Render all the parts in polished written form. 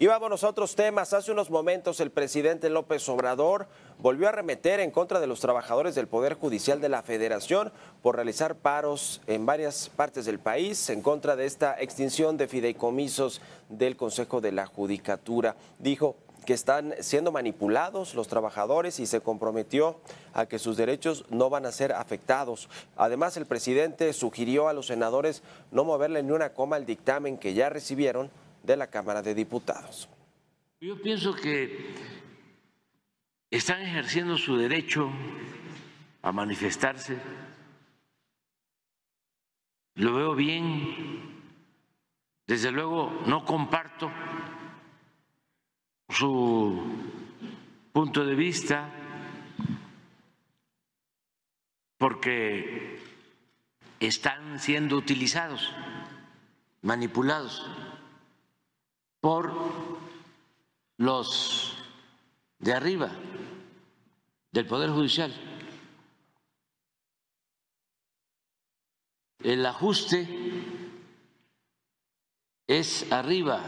Y vámonos a otros temas. Hace unos momentos el presidente López Obrador volvió a arremeter en contra de los trabajadores del Poder Judicial de la Federación por realizar paros en varias partes del país en contra de esta extinción de fideicomisos del Consejo de la Judicatura. Dijo que están siendo manipulados los trabajadores y se comprometió a que sus derechos no van a ser afectados. Además, el presidente sugirió a los senadores no moverle ni una coma al dictamen que ya recibieron de la Cámara de Diputados. Yo pienso que están ejerciendo su derecho a manifestarse. Lo veo bien. Desde luego no comparto su punto de vista porque están siendo utilizados, manipulados por los de arriba del Poder Judicial. El ajuste es arriba,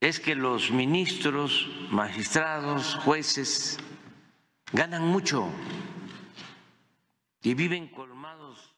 es que los ministros, magistrados, jueces ganan mucho y viven colmados.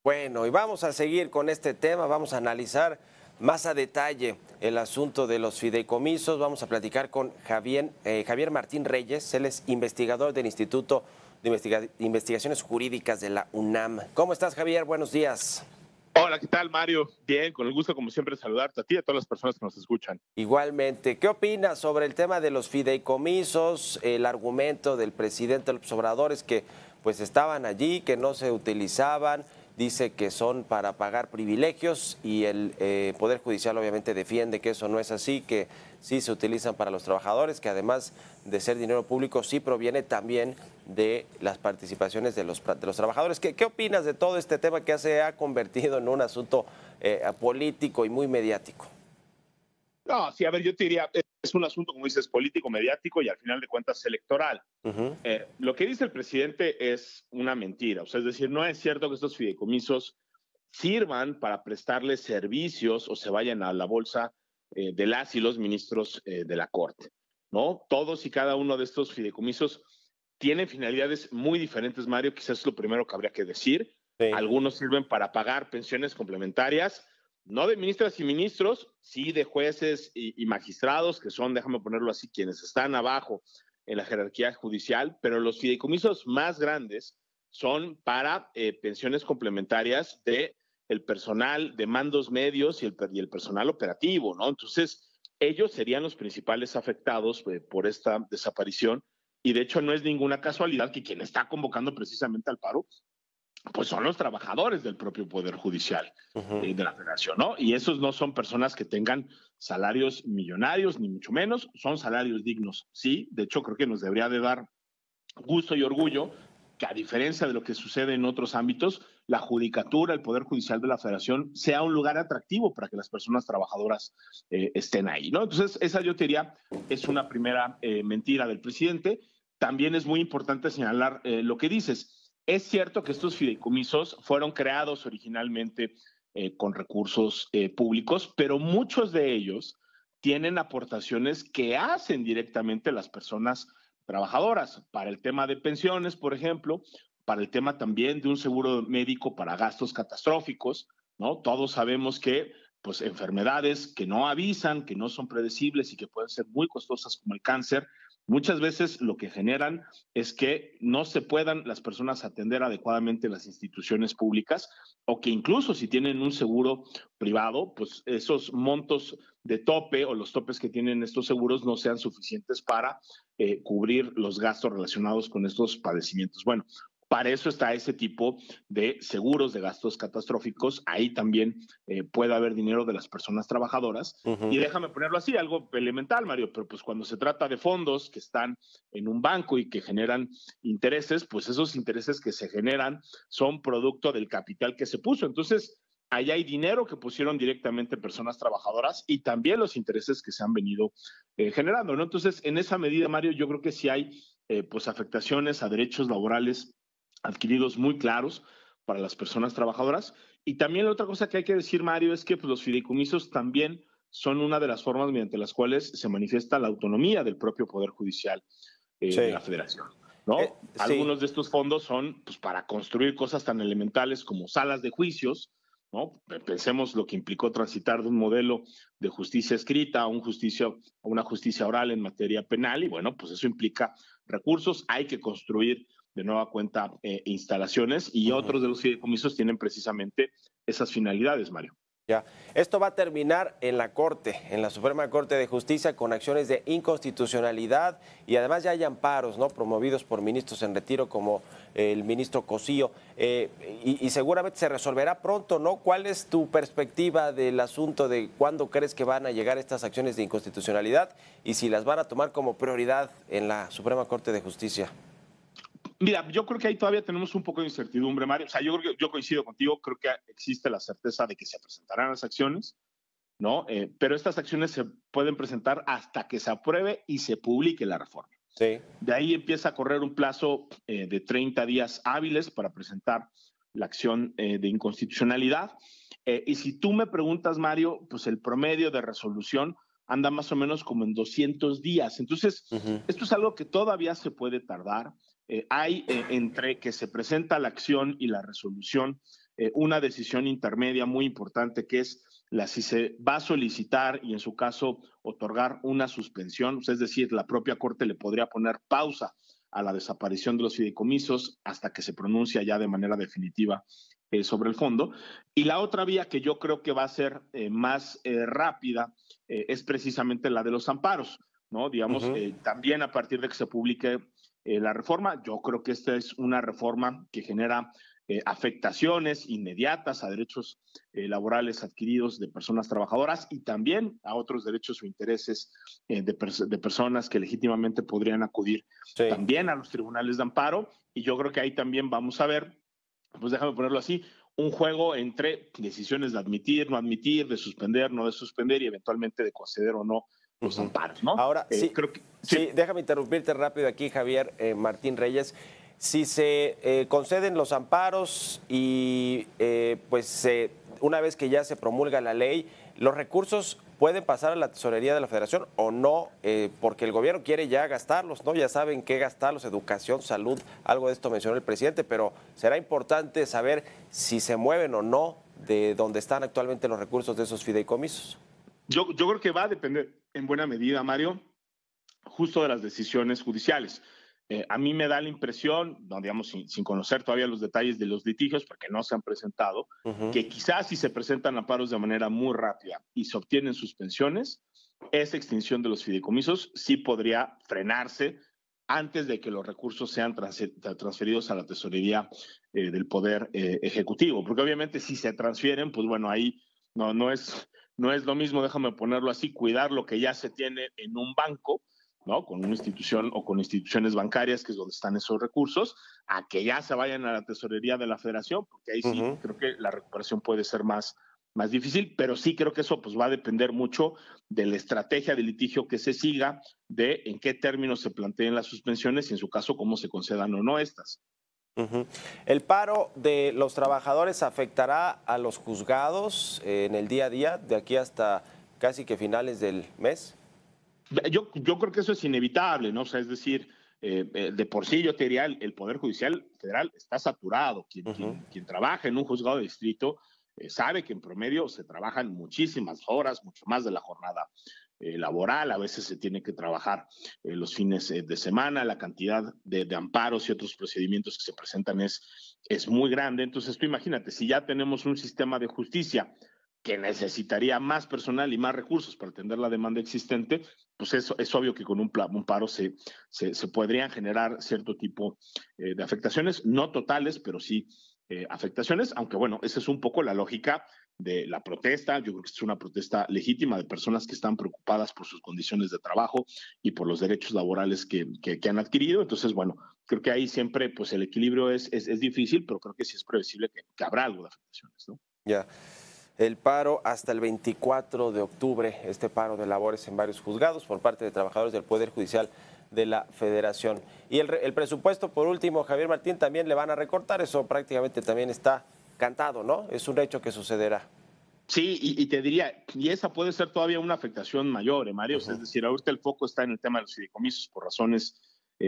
Bueno, y vamos a seguir con este tema, vamos a analizar más a detalle el asunto de los fideicomisos. Vamos a platicar con Javier Martín Reyes, él es investigador del Instituto de Investigaciones Jurídicas de la UNAM. ¿Cómo estás, Javier? Buenos días. Hola, ¿qué tal, Mario? Bien, con el gusto, como siempre, saludarte a ti y a todas las personas que nos escuchan. Igualmente, ¿qué opinas sobre el tema de los fideicomisos? El argumento del presidente López Obrador es que pues estaban allí, que no se utilizaban, dice que son para pagar privilegios y el Poder Judicial obviamente defiende que eso no es así, que sí se utilizan para los trabajadores, que además de ser dinero público sí proviene también de las participaciones de los trabajadores. ¿Qué opinas de todo este tema que se ha convertido en un asunto político y muy mediático? No, sí, a ver, yo te diría, es un asunto, como dices, político, mediático y al final de cuentas electoral. Lo que dice el presidente es una mentira, o sea, es decir, no es cierto que estos fideicomisos sirvan para prestarles servicios o se vayan a la bolsa de las y los ministros de la Corte, ¿no? Todos y cada uno de estos fideicomisos tienen finalidades muy diferentes, Mario, quizás es lo primero que habría que decir. Sí. Algunos sirven para pagar pensiones complementarias, no de ministras y ministros, sí de jueces y magistrados, que son, déjame ponerlo así, quienes están abajo en la jerarquía judicial, pero los fideicomisos más grandes son para pensiones complementarias de el personal de mandos medios y el personal operativo, ¿no? Entonces, ellos serían los principales afectados por esta desaparición y de hecho no es ninguna casualidad que quien está convocando precisamente al paro pues son los trabajadores del propio Poder Judicial de la Federación, ¿no? Y esos no son personas que tengan salarios millonarios, ni mucho menos, son salarios dignos, sí. De hecho, creo que nos debería de dar gusto y orgullo que, a diferencia de lo que sucede en otros ámbitos, la judicatura, el Poder Judicial de la Federación, sea un lugar atractivo para que las personas trabajadoras estén ahí, ¿no? Entonces, esa yo te diría es una primera mentira del presidente. También es muy importante señalar lo que dices. Es cierto que estos fideicomisos fueron creados originalmente con recursos públicos, pero muchos de ellos tienen aportaciones que hacen directamente las personas trabajadoras para el tema de pensiones, por ejemplo, para el tema también de un seguro médico para gastos catastróficos, ¿no? Todos sabemos que pues enfermedades que no avisan, que no son predecibles y que pueden ser muy costosas como el cáncer, muchas veces lo que generan es que no se puedan las personas atender adecuadamente en las instituciones públicas o que incluso si tienen un seguro privado, pues esos montos de tope o los topes que tienen estos seguros no sean suficientes para cubrir los gastos relacionados con estos padecimientos. Bueno, para eso está ese tipo de seguros de gastos catastróficos. Ahí también puede haber dinero de las personas trabajadoras. Y déjame ponerlo así, algo elemental, Mario, pero pues cuando se trata de fondos que están en un banco y que generan intereses, pues esos intereses que se generan son producto del capital que se puso. Entonces, ahí hay dinero que pusieron directamente personas trabajadoras y también los intereses que se han venido generando, ¿no? Entonces, en esa medida, Mario, yo creo que sí hay pues afectaciones a derechos laborales adquiridos muy claros para las personas trabajadoras. Y también la otra cosa que hay que decir, Mario, es que pues, los fideicomisos también son una de las formas mediante las cuales se manifiesta la autonomía del propio Poder Judicial de la Federación, ¿no? Sí. Algunos de estos fondos son pues, para construir cosas tan elementales como salas de juicios, ¿no? Pensemos lo que implicó transitar de un modelo de justicia escrita a una justicia oral en materia penal, y bueno, pues eso implica recursos, hay que construir de nueva cuenta instalaciones, y otros de los fideicomisos tienen precisamente esas finalidades, Mario. Ya. Esto va a terminar en la Corte, en la Suprema Corte de Justicia, con acciones de inconstitucionalidad, y además ya hay amparos, ¿no?, promovidos por ministros en retiro como el ministro Cosío, y seguramente se resolverá pronto, ¿no? ¿Cuál es tu perspectiva del asunto de cuándo crees que van a llegar estas acciones de inconstitucionalidad y si las van a tomar como prioridad en la Suprema Corte de Justicia? Mira, yo creo que ahí todavía tenemos un poco de incertidumbre, Mario. O sea, yo creo que yo coincido contigo, creo que existe la certeza de que se presentarán las acciones, ¿no? Pero estas acciones se pueden presentar hasta que se apruebe y se publique la reforma. Sí. De ahí empieza a correr un plazo de 30 días hábiles para presentar la acción de inconstitucionalidad. Y si tú me preguntas, Mario, pues el promedio de resolución anda más o menos como en 200 días. Entonces, esto es algo que todavía se puede tardar. Hay entre que se presenta la acción y la resolución una decisión intermedia muy importante, que es si se va a solicitar y en su caso otorgar una suspensión, es decir, la propia Corte le podría poner pausa a la desaparición de los fideicomisos hasta que se pronuncia ya de manera definitiva sobre el fondo. Y la otra vía que yo creo que va a ser más rápida es precisamente la de los amparos, ¿no? Digamos, también a partir de que se publique la reforma, yo creo que esta es una reforma que genera afectaciones inmediatas a derechos laborales adquiridos de personas trabajadoras y también a otros derechos o intereses de personas que legítimamente podrían acudir también a los tribunales de amparo. Y yo creo que ahí también vamos a ver, pues déjame ponerlo así, un juego entre decisiones de admitir, no admitir, de suspender, no de suspender y eventualmente de conceder o no los amparos, ¿no? Ahora, creo que, sí, déjame interrumpirte rápido aquí, Javier Martín Reyes. Si se conceden los amparos y una vez que ya se promulga la ley, ¿los recursos pueden pasar a la tesorería de la Federación o no? Porque el gobierno quiere ya gastarlos, ¿no? Ya saben qué gastarlos, educación, salud, algo de esto mencionó el presidente, pero será importante saber si se mueven o no de donde están actualmente los recursos de esos fideicomisos. Yo creo que va a depender en buena medida, Mario, justo de las decisiones judiciales. A mí me da la impresión, no, digamos, sin conocer todavía los detalles de los litigios, porque no se han presentado, que quizás si se presentan amparos de manera muy rápida y se obtienen suspensiones, esa extinción de los fideicomisos sí podría frenarse antes de que los recursos sean transferidos a la tesorería del Poder Ejecutivo. Porque obviamente si se transfieren, pues bueno, ahí no es lo mismo, déjame ponerlo así, cuidar lo que ya se tiene en un banco, ¿no? Con una institución o con instituciones bancarias, que es donde están esos recursos, a que ya se vayan a la tesorería de la Federación, porque ahí sí creo que la recuperación puede ser más difícil, pero sí creo que eso pues va a depender mucho de la estrategia de litigio que se siga, de en qué términos se planteen las suspensiones y en su caso cómo se concedan o no estas. ¿El paro de los trabajadores afectará a los juzgados en el día a día, de aquí hasta casi que finales del mes? Yo creo que eso es inevitable, ¿no? O sea, es decir, de por sí yo te diría, el Poder Judicial Federal está saturado. Quien trabaja en un juzgado de distrito sabe que en promedio se trabajan muchísimas horas, mucho más de la jornada laboral. A veces se tiene que trabajar los fines de semana. La cantidad de amparos y otros procedimientos que se presentan es muy grande. Entonces, tú imagínate, si ya tenemos un sistema de justicia que necesitaría más personal y más recursos para atender la demanda existente, pues es obvio que con un paro se podrían generar cierto tipo de afectaciones, no totales, pero sí afectaciones, aunque bueno, esa es un poco la lógica de la protesta. Yo creo que es una protesta legítima de personas que están preocupadas por sus condiciones de trabajo y por los derechos laborales que han adquirido. Entonces, bueno, creo que ahí siempre pues el equilibrio es difícil, pero creo que sí es previsible que habrá algo de afectaciones, ¿no? Ya. El paro hasta el 24 de octubre, este paro de labores en varios juzgados por parte de trabajadores del Poder Judicial de la Federación. Y el presupuesto, por último, Javier Martín, también le van a recortar, eso prácticamente también está cantado, ¿no? Es un hecho que sucederá. Sí, y te diría, y esa puede ser todavía una afectación mayor, Mario. Es decir, ahorita el foco está en el tema de los fideicomisos por razones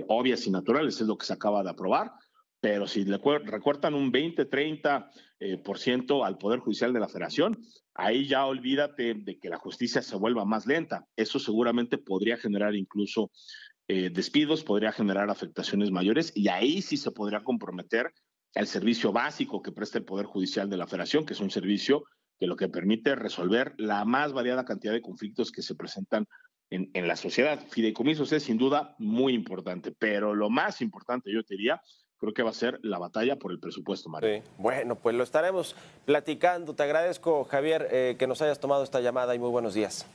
obvias y naturales, es lo que se acaba de aprobar, pero si le recortan un 20-30% al Poder Judicial de la Federación, ahí ya olvídate de que la justicia se vuelva más lenta. Eso seguramente podría generar incluso despidos, podría generar afectaciones mayores y ahí sí se podría comprometer el servicio básico que presta el Poder Judicial de la Federación, que es un servicio que lo que permite resolver la más variada cantidad de conflictos que se presentan en la sociedad. Fideicomisos es sin duda muy importante, pero lo más importante, yo te diría, creo que va a ser la batalla por el presupuesto, Mario. Sí. Bueno, pues lo estaremos platicando. Te agradezco, Javier, que nos hayas tomado esta llamada y muy buenos días.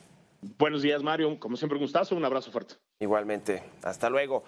Buenos días, Mario. Como siempre, un gustazo. Un abrazo fuerte. Igualmente. Hasta luego.